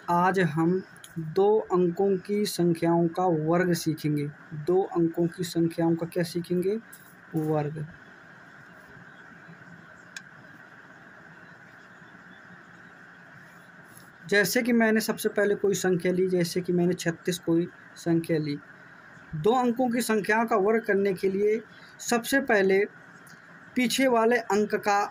आज हम दो अंकों की संख्याओं का वर्ग सीखेंगे। दो अंकों की संख्याओं का क्या सीखेंगे? वर्ग। जैसे कि मैंने सबसे पहले कोई संख्या ली, जैसे कि मैंने 36 कोई संख्या ली। दो अंकों की संख्याओं का वर्ग करने के लिए सबसे पहले पीछे वाले अंक का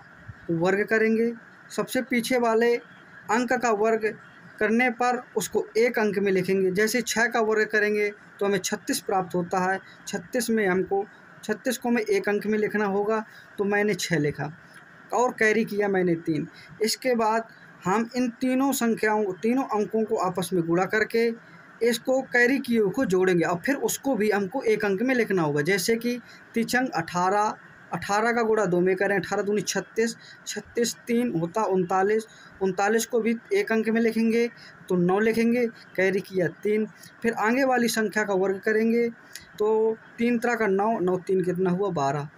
वर्ग करेंगे। सबसे पीछे वाले अंक का वर्ग करने पर उसको एक अंक में लिखेंगे। जैसे 6 का वर्ग करेंगे तो हमें 36 प्राप्त होता है। 36 को हमें एक अंक में लिखना होगा, तो मैंने 6 लिखा और कैरी किया मैंने 3। इसके बाद हम इन तीनों अंकों को आपस में गुणा करके इसको कैरी किए हुए को जोड़ेंगे और फिर उसको भी हमको एक अंक में लिखना होगा। जैसे कि 3 18, 18 का गुणा 2 में करें, 18 दूनी 36, 36 3 होता 39, 39 को भी एक अंक में लिखेंगे तो 9 लिखेंगे, कैरी किया 3। फिर आगे वाली संख्या का वर्ग करेंगे तो 3 3 का 9, 9 3 कितना हुआ 12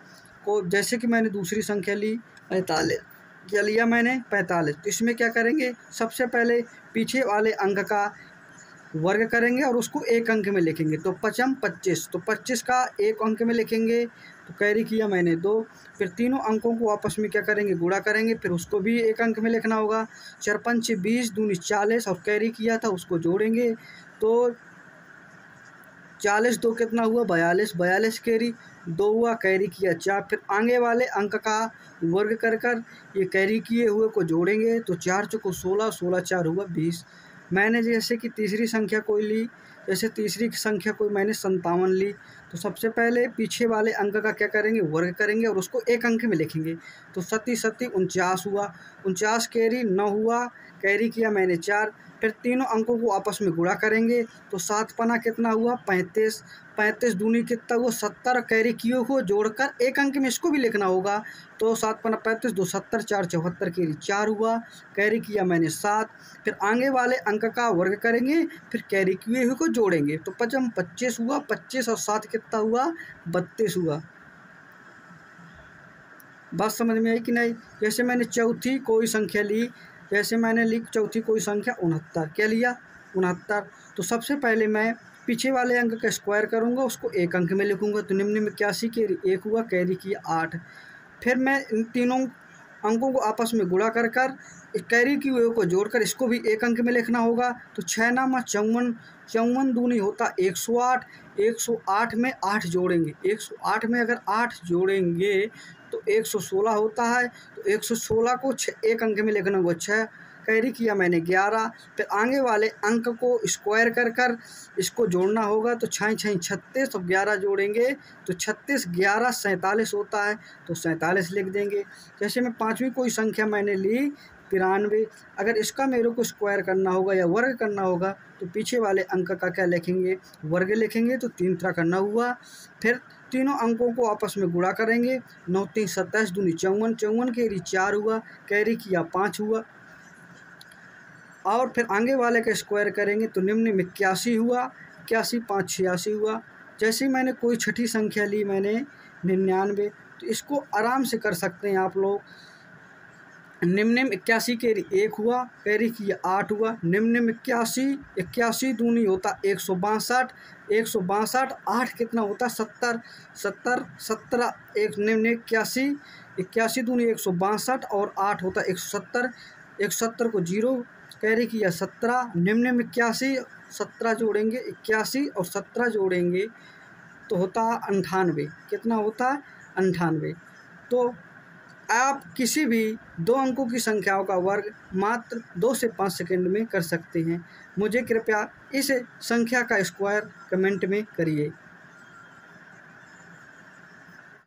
को। जैसे कि मैंने दूसरी संख्या ली 45, क्या लिया मैंने 45। तो इसमें क्या करेंगे, सबसे पहले पीछे वाले अंक का वर्ग करेंगे और उसको एक अंक में लिखेंगे। तो 5 25, तो 25 का एक अंक में लिखेंगे तो कैरी किया मैंने 2। फिर तीनों अंकों को आपस में क्या करेंगे, गुणा करेंगे, फिर उसको भी एक अंक में लिखना होगा। 4 5 20 दूनी 40 और कैरी किया था उसको जोड़ेंगे तो 40 2 कितना हुआ 42, 42 कैरी 2 हुआ, कैरी किया 4। फिर आगे वाले अंक का वर्ग कर ये कैरी किए हुए को जोड़ेंगे तो 4 चौको 16, 16 4 हुआ 20। मैंने जैसे कि तीसरी संख्या कोई ली, जैसे तीसरी संख्या कोई मैंने 57 ली। तो सबसे पहले पीछे वाले अंक का क्या करेंगे, वर्ग करेंगे और उसको एक अंक में लिखेंगे। तो 37 37 49 हुआ, 49 कैरी 9 हुआ, कैरी किया मैंने 4। फिर तीनों अंकों को आपस में गुणा करेंगे तो 7 पना कितना हुआ 35, 35 दूनी कितना हुआ 70, कैरी किए को जोड़कर एक अंक में इसको भी लिखना होगा। तो 7 पना 35, 2 70, 4 74, कैरी 4 हुआ, कैरी किया मैंने 7। फिर आगे वाले अंक का वर्ग करेंगे, फिर कैरी किए हुए को जोड़ेंगे तो 5 25 हुआ, 25 और 7 कितना हुआ 32 हुआ। बात समझ में आई कि नहीं? जैसे मैंने चौथी कोई संख्या ली, जैसे मैंने ली चौथी कोई संख्या 69, क्या लिया 69। तो सबसे पहले मैं पीछे वाले अंक का स्क्वायर करूंगा, उसको एक अंक में लिखूंगा तो निम्न में 81 कैरी 1 हुआ, कैरी किया 8। फिर मैं इन तीनों अंकों को आपस में गुणा कर कैरी की हुए को जोड़कर इसको भी एक अंक में लिखना होगा। तो 6 नामा 54, 54 दूनी होता 108, 108 में 8 जोड़ेंगे, 108 में अगर 8 जोड़ेंगे तो 116 होता है। तो 116 को एक अंक में लिखना होगा 6, कैरी किया मैंने 11। फिर आगे वाले अंक को स्क्वायर कर इसको जोड़ना होगा तो 6 6 36 और 11 जोड़ेंगे तो 36 11 47 होता है, तो 47 लिख देंगे। जैसे मैं पाँचवीं कोई संख्या मैंने ली 93, अगर इसका मेरे को स्क्वायर करना होगा या वर्ग करना होगा तो पीछे वाले अंक का क्या लिखेंगे, वर्ग लिखेंगे तो 3 3 का 9 हुआ। फिर तीनों अंकों को आपस में गुणा करेंगे, 9 3 27 दूनी 54, 54 कैरी 4 हुआ, कैरी किया 5 हुआ। और फिर आगे वाले का स्क्वायर करेंगे तो निम्न में 81 हुआ, 81 5 86 हुआ। जैसे मैंने कोई छठी संख्या ली मैंने 99, तो इसको आराम से कर सकते हैं आप लोग। निम्न में 81 कैरी 1 हुआ, कैरी किया 8 हुआ, निम्न में 81, 81 दूनी होता 162, 162 8 कितना होता 70, 70 17 एक निम्न 81, 81 दूनी 162 और 8 होता 170, 170 को 0, कैरी किया 17, निम्न में 81, 17 जोड़ेंगे 81 और 17 जोड़ेंगे तो होता 98, कितना होता 98। तो आप किसी भी दो अंकों की संख्याओं का वर्ग मात्र 2 से 5 सेकंड में कर सकते हैं। मुझे कृपया इस संख्या का स्क्वायर कमेंट में करिए।